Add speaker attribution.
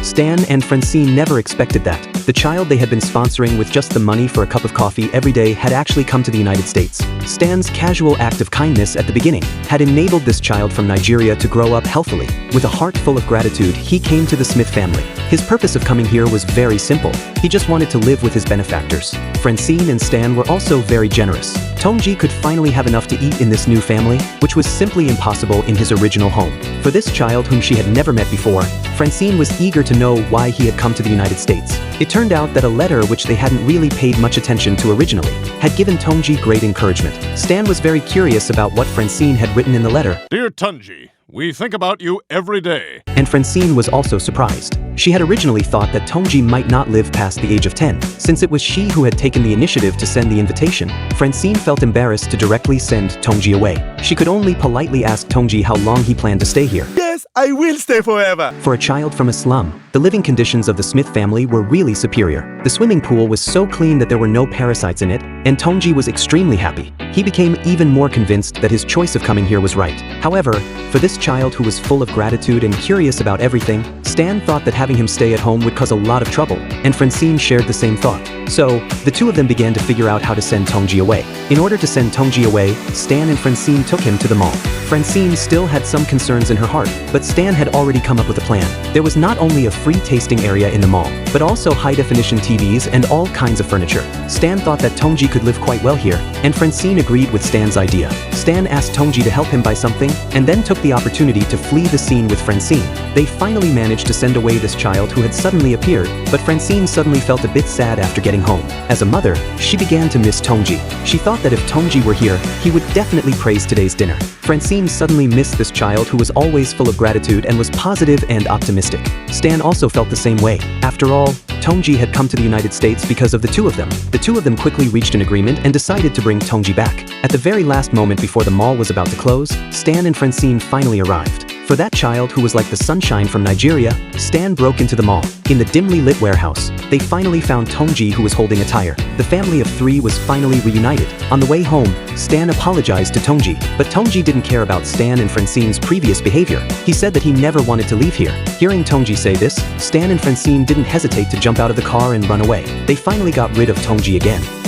Speaker 1: Stan and Francine never expected that. The child they had been sponsoring with just the money for a cup of coffee every day had actually come to the United States. Stan's casual act of kindness at the beginning had enabled this child from Nigeria to grow up healthily. With a heart full of gratitude, he came to the Smith family. His purpose of coming here was very simple. He just wanted to live with his benefactors. Francine and Stan were also very generous. Tongji could finally have enough to eat in this new family, which was simply impossible in his original home. For this child whom she had never met before, Francine was eager to know why he had come to the United States. It turned out that a letter which they hadn't really paid much attention to originally had given Tongji great encouragement. Stan was very curious about what Francine had written in the letter.
Speaker 2: Dear Tongji, we think about you every day.
Speaker 1: And Francine was also surprised. She had originally thought that Tongji might not live past the age of 10. Since it was she who had taken the initiative to send the invitation, Francine felt embarrassed to directly send Tongji away. She could only politely ask Tongji how long he planned to stay here.
Speaker 3: Yes, I will stay forever.
Speaker 1: For a child from a slum, the living conditions of the Smith family were really superior. The swimming pool was so clean that there were no parasites in it, and Tongji was extremely happy. He became even more convinced that his choice of coming here was right. However, for this child who was full of gratitude and curious about everything, Stan thought that having him stay at home would cause a lot of trouble, and Francine shared the same thought. So, the two of them began to figure out how to send Tongji away. In order to send Tongji away, Stan and Francine took him to the mall. Francine still had some concerns in her heart, but Stan had already come up with a plan. There was not only a free tasting area in the mall, but also high-definition TVs and all kinds of furniture. Stan thought that Tongji could live quite well here, and Francine agreed with Stan's idea. Stan asked Tongji to help him buy something, and then took the opportunity to flee the scene with Francine. They finally managed to send away this child who had suddenly appeared, but Francine suddenly felt a bit sad after getting home. As a mother, she began to miss Tongji. She thought that if Tongji were here, he would definitely praise today's dinner. Francine suddenly missed this child who was always full of gratitude and was positive and optimistic. Stan also felt the same way. After all, Tongji had come to the United States because of the two of them. The two of them quickly reached an agreement and decided to bring Tongji back. At the very last moment before the mall was about to close, Stan and Francine finally arrived. For that child who was like the sunshine from Nigeria, Stan broke into the mall. In the dimly lit warehouse, they finally found Tongji, who was holding a tire. The family of three was finally reunited. On the way home, Stan apologized to Tongji, but Tongji didn't care about Stan and Francine's previous behavior. He said that he never wanted to leave here. Hearing Tongji say this, Stan and Francine didn't hesitate to jump out of the car and run away. They finally got rid of Tongji again.